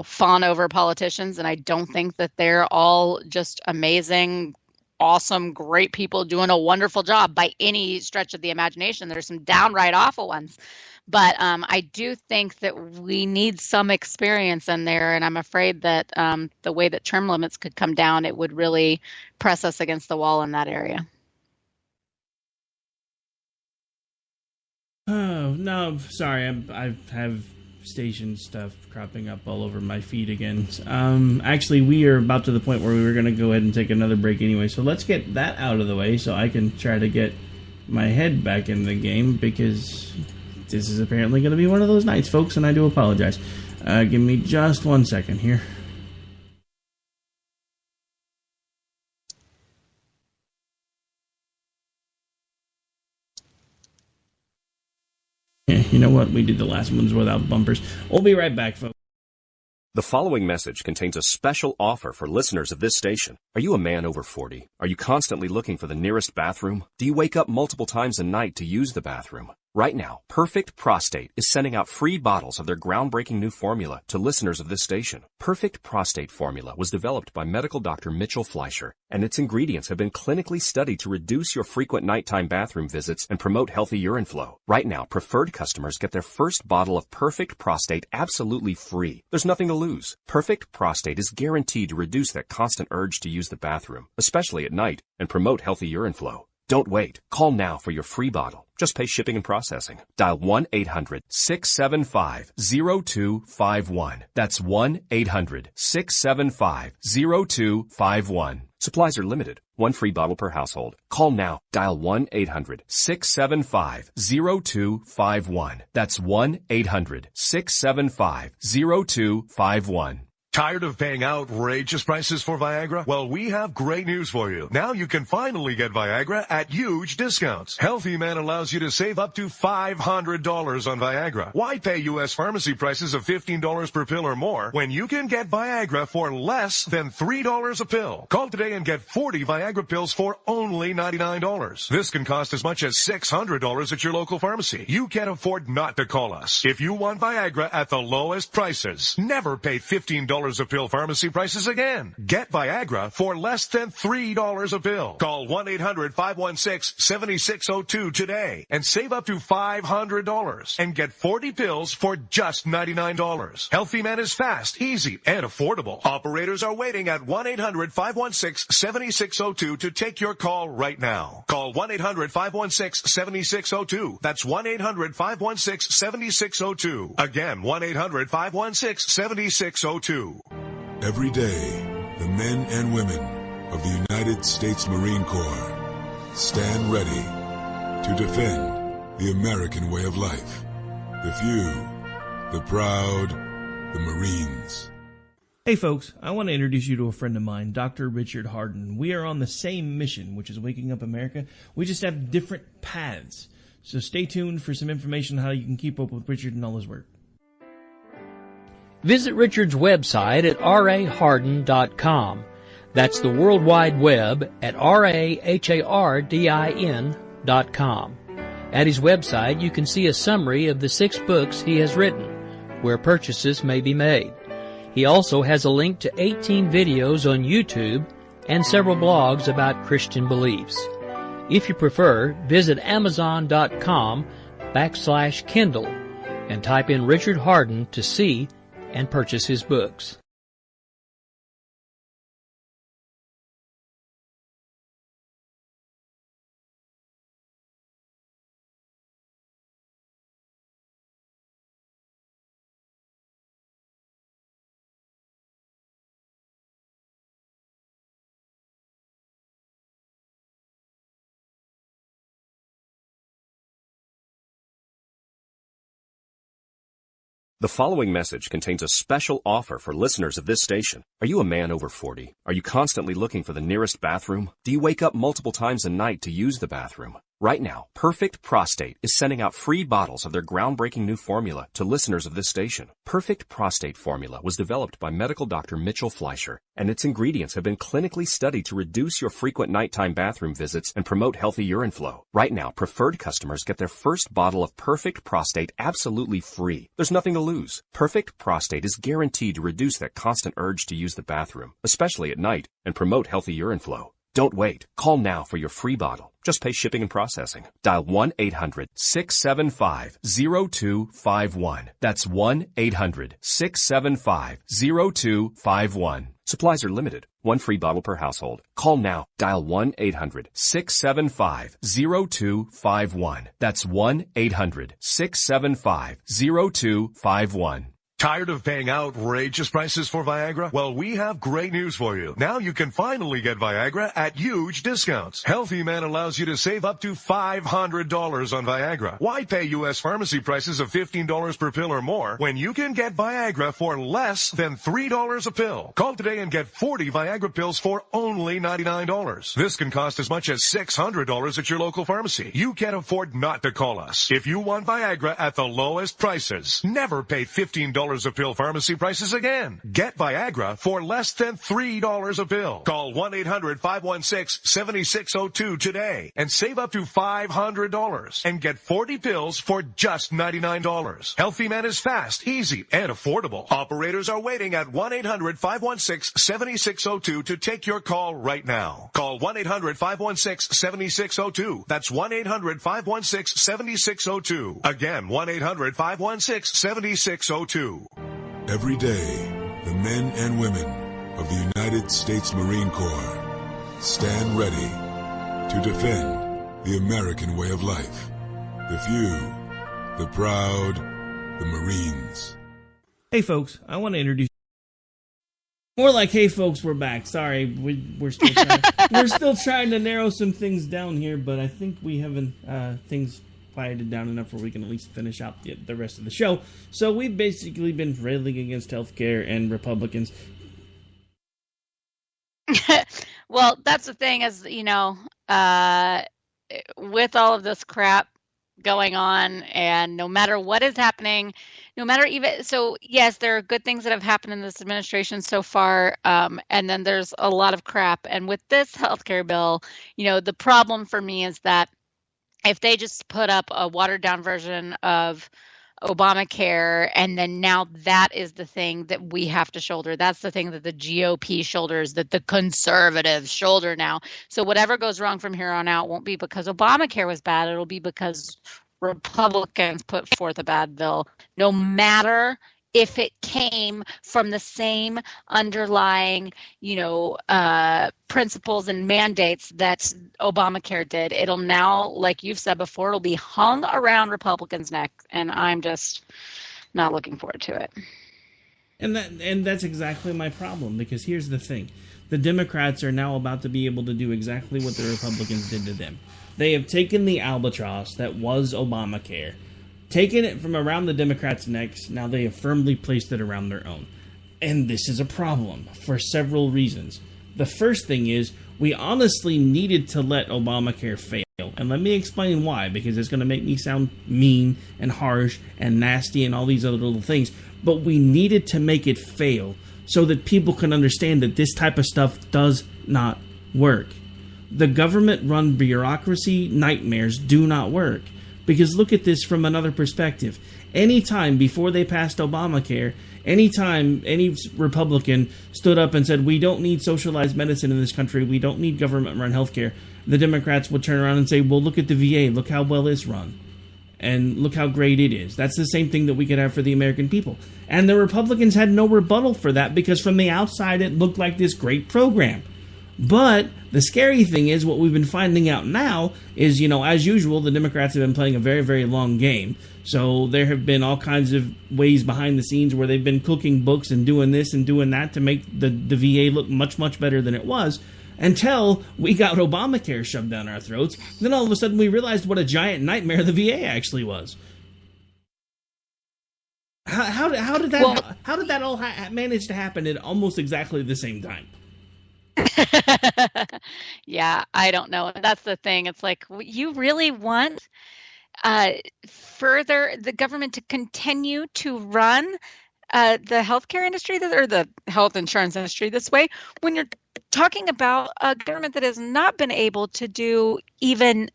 fawn over politicians. And I don't think that they're all just amazing, awesome, great people doing a wonderful job by any stretch of the imagination. There's some downright awful ones. But I do think that we need some experience in there. And I'm afraid that the way that term limits could come down, it would really press us against the wall in that area. Oh, no, sorry. I have station stuff cropping up all over my feed again. Actually, we are about to the point where we were going to go ahead and take another break anyway. So let's get that out of the way so I can try to get my head back in the game, because this is apparently going to be one of those nights, folks, and I do apologize. Give me just 1 second here. Yeah, you know what? We did the last ones without bumpers. We'll be right back, folks. The following message contains a special offer for listeners of this station. Are you a man over 40? Are you constantly looking for the nearest bathroom? Do you wake up multiple times a night to use the bathroom? Right now, Perfect Prostate is sending out free bottles of their groundbreaking new formula to listeners of this station. Perfect Prostate Formula was developed by medical doctor Mitchell Fleischer, and its ingredients have been clinically studied to reduce your frequent nighttime bathroom visits and promote healthy urine flow. Right now, preferred customers get their first bottle of Perfect Prostate absolutely free. There's nothing to lose. Perfect Prostate is guaranteed to reduce that constant urge to use the bathroom, especially at night, and promote healthy urine flow. Don't wait. Call now for your free bottle. Just pay shipping and processing. Dial 1-800-675-0251. That's 1-800-675-0251. Supplies are limited. One free bottle per household. Call now. Dial 1-800-675-0251. That's 1-800-675-0251. Tired of paying outrageous prices for Viagra? Well, we have great news for you. Now you can finally get Viagra at huge discounts. Healthy Man allows you to save up to $500 on Viagra. Why pay U.S. pharmacy prices of $15 per pill or more when you can get Viagra for less than $3 a pill? Call today and get 40 Viagra pills for only $99. This can cost as much as $600 at your local pharmacy. You can't afford not to call us. If you want Viagra at the lowest prices, never pay $15 a pill pharmacy prices again. Get Viagra for less than $3 a pill. Call 1-800-516-7602 today and save up to $500 and get 40 pills for just $99. Healthy Man is fast, easy, and affordable. Operators are waiting at 1-800-516-7602 to take your call right now. Call 1-800-516-7602. That's 1-800-516-7602. Again, 1-800-516-7602. Every day, the men and women of the United States Marine Corps stand ready to defend the American way of life. The few, the proud, the Marines. Hey folks, I want to introduce you to a friend of mine, Dr. Richard Harden. We are on the same mission, which is waking up America. We just have different paths. So stay tuned for some information on how you can keep up with Richard and all his work. Visit Richard's website at raharden.com. That's the World Wide Web at RAHARDIN.com. At his website, you can see a summary of the 6 books he has written, where purchases may be made. He also has a link to 18 videos on YouTube and several blogs about Christian beliefs. If you prefer, visit Amazon.com/Kindle and type in Richard Harden to see and purchase his books. The following message contains a special offer for listeners of this station. Are you a man over 40? Are you constantly looking for the nearest bathroom? Do you wake up multiple times a night to use the bathroom? Right now, Perfect Prostate is sending out free bottles of their groundbreaking new formula to listeners of this station. Perfect Prostate formula was developed by medical doctor Mitchell Fleischer, and its ingredients have been clinically studied to reduce your frequent nighttime bathroom visits and promote healthy urine flow. Right now, preferred customers get their first bottle of Perfect Prostate absolutely free. There's nothing to lose. Perfect Prostate is guaranteed to reduce that constant urge to use the bathroom, especially at night, and promote healthy urine flow. Don't wait. Call now for your free bottle. Just pay shipping and processing. Dial 1-800-675-0251. That's 1-800-675-0251. Supplies are limited. One free bottle per household. Call now. Dial 1-800-675-0251. That's 1-800-675-0251. Tired of paying outrageous prices for Viagra? Well, we have great news for you. Now you can finally get Viagra at huge discounts. Healthy Man allows you to save up to $500 on Viagra. Why pay U.S. pharmacy prices of $15 per pill or more when you can get Viagra for less than $3 a pill? Call today and get 40 Viagra pills for only $99. This can cost as much as $600 at your local pharmacy. You can't afford not to call us. If you want Viagra at the lowest prices, never pay $15 a pill pharmacy prices again. Get Viagra for less than $3 a pill. Call 1-800-516-7602 today and save up to $500 and get 40 pills for just $99. Healthy Man is fast, easy, and affordable. Operators are waiting at 1-800-516-7602 to take your call right now. Call 1-800-516-7602. That's 1-800-516-7602. Again, 1-800-516-7602. Every day, the men and women of the United States Marine Corps stand ready to defend the American way of life. The few, the proud, the Marines. Hey folks, I want to introduce more like, hey folks, we're back. Sorry, we're still trying to narrow some things down here, but I think we haven't things quieted down enough where we can at least finish out the rest of the show. So we've basically been railing against healthcare and Republicans. Well, that's the thing is, with all of this crap going on, and no matter what is happening, yes, there are good things that have happened in this administration so far, and then there's a lot of crap. And with this healthcare bill, the problem for me is that if they just put up a watered-down version of Obamacare, and then now that is the thing that we have to shoulder. That's the thing that the GOP shoulders, that the conservatives shoulder now. So whatever goes wrong from here on out won't be because Obamacare was bad. It'll be because Republicans put forth a bad bill, no matter if it came from the same underlying, principles and mandates that Obamacare did. It'll now, like you've said before, it'll be hung around Republicans' neck, and I'm just not looking forward to it. And that's exactly my problem, because here's the thing. The Democrats are now about to be able to do exactly what the Republicans did to them. They have taken the albatross that was Obamacare, taken it from around the Democrats' necks, now they have firmly placed it around their own. And this is a problem for several reasons. The first thing is, we honestly needed to let Obamacare fail. And let me explain why, because it's going to make me sound mean and harsh and nasty and all these other little things. But we needed to make it fail so that people can understand that this type of stuff does not work. The government-run bureaucracy nightmares do not work. Because look at this from another perspective. Anytime before they passed Obamacare, anytime any Republican stood up and said, we don't need socialized medicine in this country, we don't need government-run healthcare, the Democrats would turn around and say, well, look at the VA, look how well it's run, and look how great it is. That's the same thing that we could have for the American people. And the Republicans had no rebuttal for that, because from the outside it looked like this great program. But the scary thing is, what we've been finding out now is, as usual, the Democrats have been playing a very, very long game. So there have been all kinds of ways behind the scenes where they've been cooking books and doing this and doing that to make the VA look much, much better than it was, until we got Obamacare shoved down our throats. Then all of a sudden we realized what a giant nightmare the VA actually was. How did that all manage to happen at almost exactly the same time? Yeah, I don't know. That's the thing. It's like, you really want further the government to continue to run the healthcare industry or the health insurance industry this way when you're talking about a government that has not been able to do even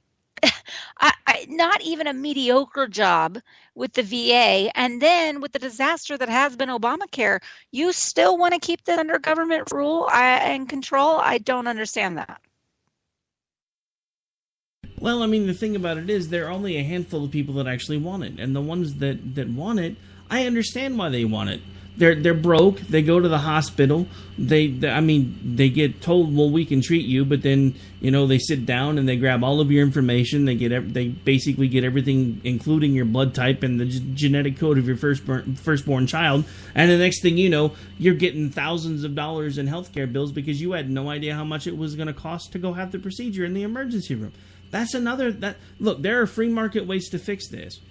not even a mediocre job with the VA, and then with the disaster that has been Obamacare, you still want to keep that under government rule and control? I don't understand that. Well, I mean, the thing about it is there are only a handful of people that actually want it, and the ones that want it, I understand why they want it. They're broke. They go to the hospital. They get told, well, we can treat you, but then they sit down and they grab all of your information. They basically get everything, including your blood type and the genetic code of your firstborn child. And the next thing you know, you're getting thousands of dollars in healthcare bills because you had no idea how much it was going to cost to go have the procedure in the emergency room. Look, there are free market ways to fix this.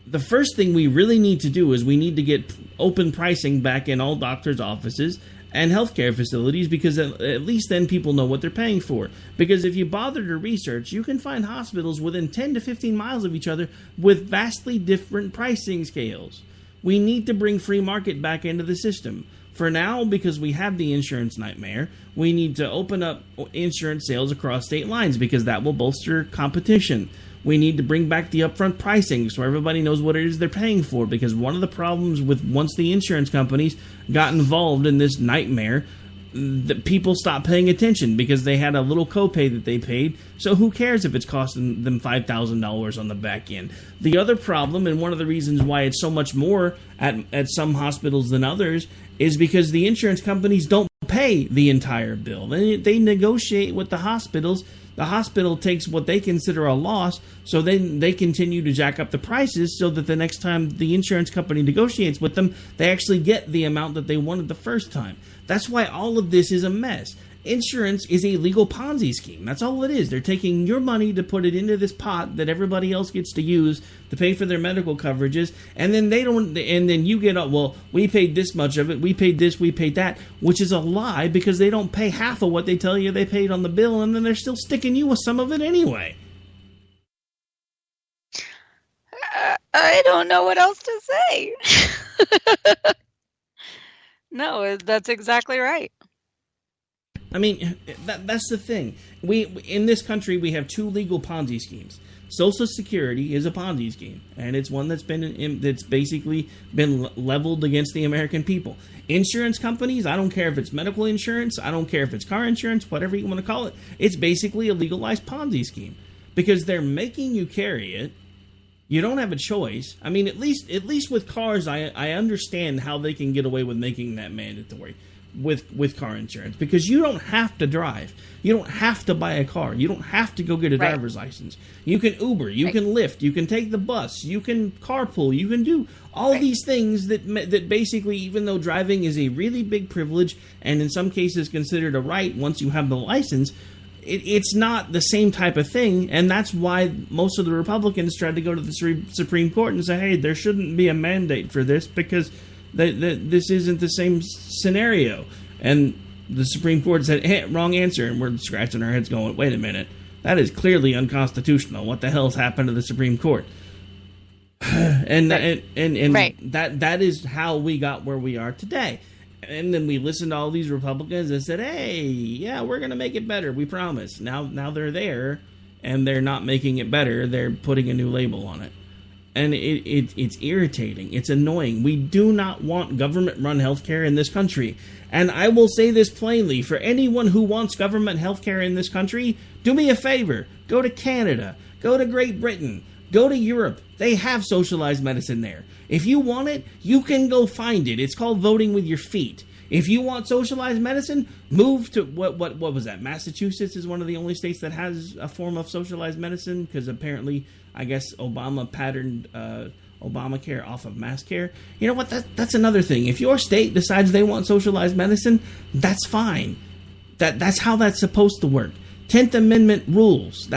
The first thing we really need to do is we need to get open pricing back in all doctors' offices and healthcare facilities, because at least then people know what they're paying for. Because if you bother to research, you can find hospitals within 10 to 15 miles of each other with vastly different pricing scales. We need to bring free market back into the system. For now, because we have the insurance nightmare, we need to open up insurance sales across state lines because that will bolster competition. We need to bring back the upfront pricing so everybody knows what it is they're paying for, because one of the problems with once the insurance companies got involved in this nightmare, the people stopped paying attention because they had a little copay that they paid. So who cares if it's costing them $5,000 on the back end? The other problem, and one of the reasons why it's so much more at some hospitals than others, is because the insurance companies don't pay the entire bill. They negotiate with the hospitals. The hospital takes what they consider a loss, so then they continue to jack up the prices so that the next time the insurance company negotiates with them, they actually get the amount that they wanted the first time. That's why all of this is a mess. Insurance is a legal Ponzi scheme. That's all it is. They're taking your money to put it into this pot that everybody else gets to use to pay for their medical coverages, and then you get, well, we paid this much of it, we paid this, we paid that, which is a lie because they don't pay half of what they tell you they paid on the bill, and then they're still sticking you with some of it anyway. I don't know what else to say. No, that's exactly right. I mean, that's the thing. In this country, we have two legal Ponzi schemes. Social Security is a Ponzi scheme, and it's one that's basically been leveled against the American people. Insurance companies, I don't care if it's medical insurance, I don't care if it's car insurance, whatever you want to call it, it's basically a legalized Ponzi scheme because they're making you carry it. You don't have a choice. I mean, at least with cars, I understand how they can get away with making that mandatory with car insurance, because you don't have to drive. You don't have to buy a car. You don't have to go get a driver's license. You can Uber, you can Lyft, you can take the bus, you can carpool, you can do all these things that basically, even though driving is a really big privilege and in some cases considered a right once you have the license, it's not the same type of thing, and that's why most of the Republicans tried to go to the Supreme Court and say, hey, there shouldn't be a mandate for this because this isn't the same scenario. And the Supreme Court said, hey, wrong answer, and we're scratching our heads going, wait a minute, that is clearly unconstitutional. What the hell's happened to the Supreme Court? And that is how we got where we are today. And then we listened to all these Republicans and said, hey, yeah, we're going to make it better, we promise. Now they're there, and they're not making it better. They're putting a new label on it. And it's irritating. It's annoying. We do not want government-run healthcare in this country. And I will say this plainly, for anyone who wants government healthcare in this country, do me a favor. Go to Canada. Go to Great Britain. Go to Europe. They have socialized medicine there. If you want it, you can go find it. It's called voting with your feet. If you want socialized medicine, move to, what was that? Massachusetts is one of the only states that has a form of socialized medicine, because apparently, I guess, Obama patterned Obamacare off of mass care. You know what? That's another thing. If your state decides they want socialized medicine, that's fine. That's how that's supposed to work. 10th Amendment rules.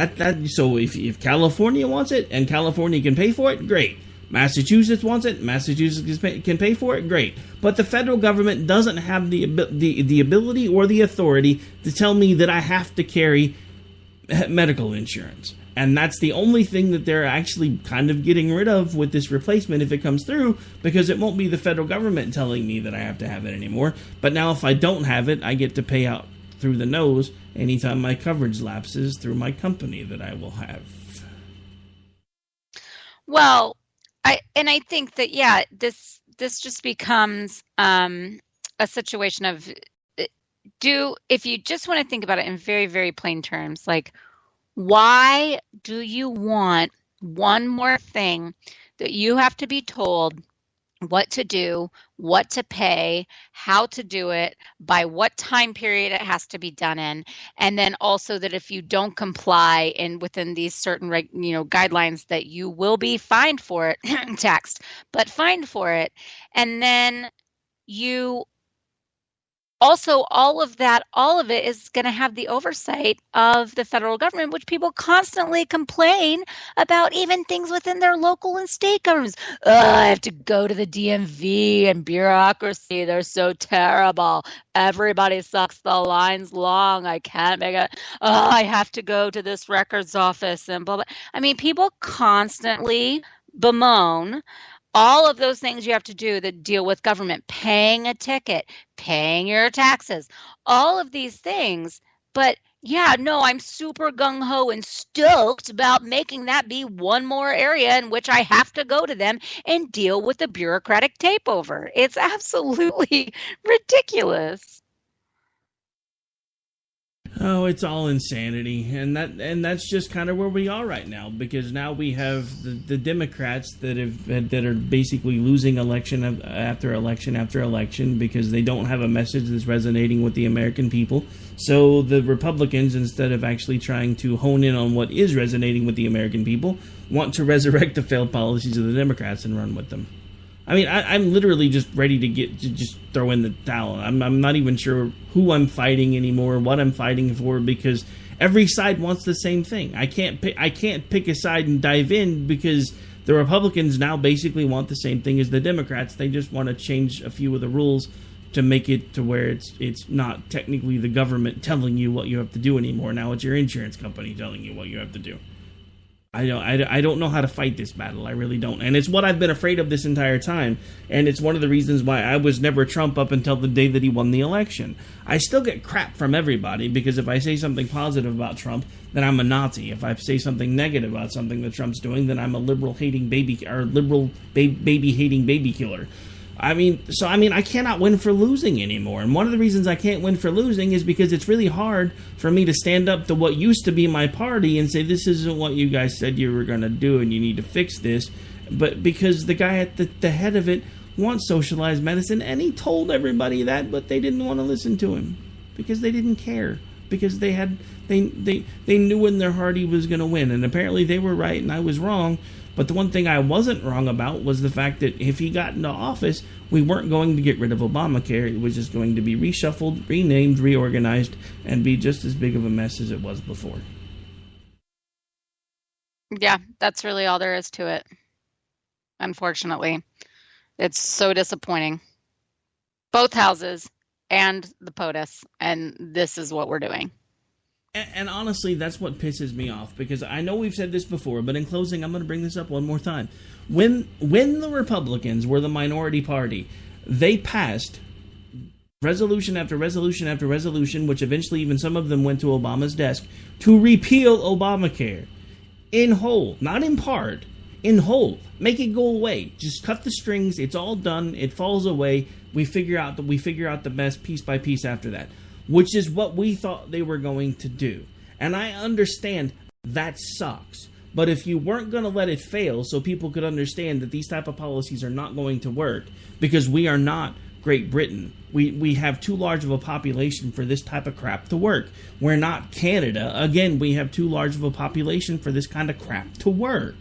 So if California wants it and California can pay for it, great. Massachusetts wants it. Massachusetts can pay for it. Great. But the federal government doesn't have the ability or the authority to tell me that I have to carry medical insurance. And that's the only thing that they're actually kind of getting rid of with this replacement if it comes through, because it won't be the federal government telling me that I have to have it anymore. But now if I don't have it, I get to pay out through the nose anytime my coverage lapses through my company that I will have. Well, I think that, yeah, this just becomes a situation of, if you just want to think about it in very, very plain terms, like, why do you want one more thing that you have to be told what to do, what to pay, how to do it, by what time period it has to be done in, and then also that if you don't comply within these certain guidelines, that you will be fined for it, taxed, but fined for it, and then you also, all of it is going to have the oversight of the federal government, which people constantly complain about, even things within their local and state governments. I have to go to the DMV and bureaucracy. They're so terrible. Everybody sucks. The line's long. I can't make it. I have to go to this records office and blah, blah. I mean, people constantly bemoan all of those things you have to do that deal with government, paying a ticket, paying your taxes, all of these things. But yeah, no, I'm super gung-ho and stoked about making that be one more area in which I have to go to them and deal with the bureaucratic takeover. It's absolutely ridiculous. Oh, it's all insanity, and that's just kind of where we are right now, because now we have the Democrats that are basically losing election after election after election because they don't have a message that's resonating with the American people. So the Republicans, instead of actually trying to hone in on what is resonating with the American people, want to resurrect the failed policies of the Democrats and run with them. I mean, I'm literally just ready to just throw in the towel. I'm not even sure who I'm fighting anymore, what I'm fighting for, because every side wants the same thing. I can't pick a side and dive in, because the Republicans now basically want the same thing as the Democrats. They just want to change a few of the rules to make it to where it's not technically the government telling you what you have to do anymore. Now it's your insurance company telling you what you have to do. I don't know how to fight this battle. I really don't. And it's what I've been afraid of this entire time. And it's one of the reasons why I was never Trump up until the day that he won the election. I still get crap from everybody, because if I say something positive about Trump, then I'm a Nazi. If I say something negative about something that Trump's doing, then I'm a liberal-hating baby killer. I cannot win for losing anymore. And one of the reasons I can't win for losing is because it's really hard for me to stand up to what used to be my party and say, this isn't what you guys said you were going to do and you need to fix this. But because the guy at the head of it wants socialized medicine, and he told everybody that, but they didn't want to listen to him because they didn't care. Because they knew in their heart he was going to win. And apparently they were right and I was wrong. But the one thing I wasn't wrong about was the fact that if he got into office, we weren't going to get rid of Obamacare. It was just going to be reshuffled, renamed, reorganized, and be just as big of a mess as it was before. Yeah, that's really all there is to it. Unfortunately, it's so disappointing. Both houses and the POTUS, and this is what we're doing. And honestly, that's what pisses me off, because I know we've said this before, but in closing, I'm going to bring this up one more time. When the Republicans were the minority party, they passed resolution after resolution after resolution, which eventually even some of them went to Obama's desk, to repeal Obamacare in whole, not in part, in whole. Make it go away. Just cut the strings. It's all done. It falls away. We figure out the mess piece by piece after that, which is what we thought they were going to do. And I understand that sucks. But if you weren't going to let it fail so people could understand that these type of policies are not going to work, because we are not Great Britain. We have too large of a population for this type of crap to work. We're not Canada. Again, we have too large of a population for this kind of crap to work.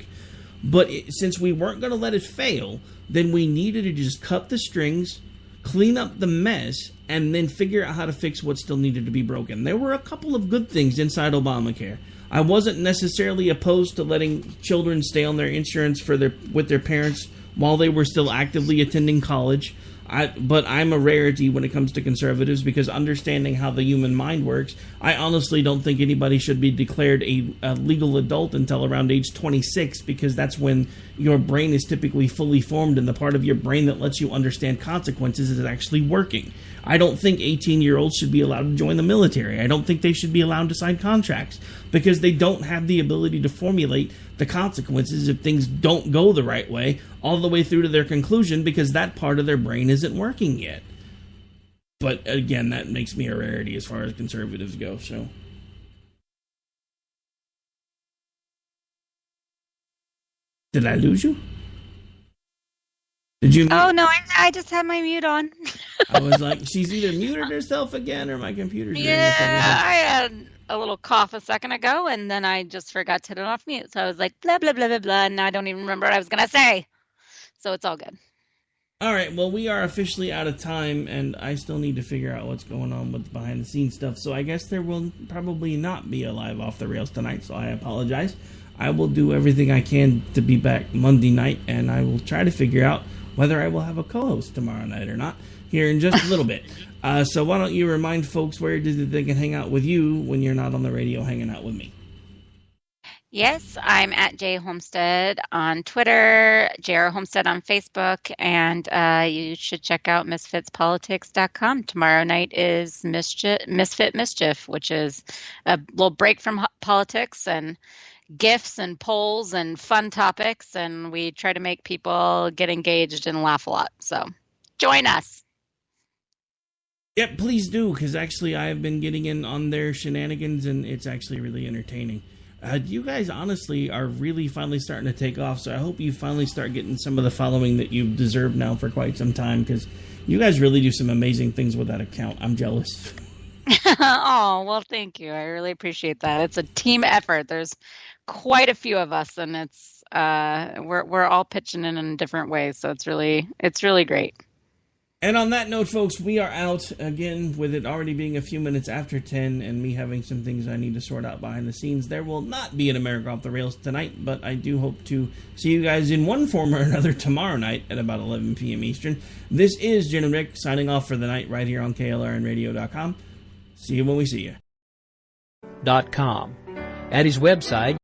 But since we weren't going to let it fail, then we needed to just cut the strings, clean up the mess, and then figure out how to fix what still needed to be broken. There were a couple of good things inside Obamacare. I wasn't necessarily opposed to letting children stay on their insurance with their parents while they were still actively attending college. But I'm a rarity when it comes to conservatives, because understanding how the human mind works, I honestly don't think anybody should be declared a legal adult until around age 26, because that's when your brain is typically fully formed and the part of your brain that lets you understand consequences is actually working. I don't think 18-year-olds should be allowed to join the military. I don't think they should be allowed to sign contracts, because they don't have the ability to formulate the consequences if things don't go the right way all the way through to their conclusion, because that part of their brain isn't working yet. But again, that makes me a rarity as far as conservatives go. So, did I lose you? Did you? Oh no, I just had my mute on. I was like, she's either muted herself again or my computer's doing Yeah, something. I had a little cough a second ago, and then I just forgot to turn it off mute. So I was like, blah, blah, blah, blah, blah, and I don't even remember what I was going to say. So it's all good. All right, well, we are officially out of time, and I still need to figure out what's going on with behind-the-scenes stuff. So I guess there will probably not be a live Off the Rails tonight, so I apologize. I will do everything I can to be back Monday night, and I will try to figure out whether I will have a co-host tomorrow night or not here in just a little bit. So why don't you remind folks where they can hang out with you when you're not on the radio hanging out with me? Yes, I'm at J Homestead on Twitter, JR Homestead on Facebook, and you should check out misfitspolitics.com. Tomorrow night is Misfit Mischief, which is a little break from politics and gifts and polls and fun topics, and we try to make people get engaged and laugh a lot. So join us. Yep, please do, because actually I have been getting in on their shenanigans, and it's actually really entertaining. You guys honestly are really finally starting to take off, so I hope you finally start getting some of the following that you've deserved now for quite some time, because you guys really do some amazing things with that account. I'm jealous. Oh, well, thank you. I really appreciate that. It's a team effort. There's quite a few of us, and it's we're all pitching in different ways, so it's really great. And on that note, folks, we are out again with it already being a few minutes after 10 and me having some things I need to sort out behind the scenes. There will not be an America Off the Rails tonight, but I do hope to see you guys in one form or another tomorrow night at about 11 p.m. Eastern. This is Jen and Rick signing off for the night right here on KLRNradio.com. See you when we see you. .com. At his website,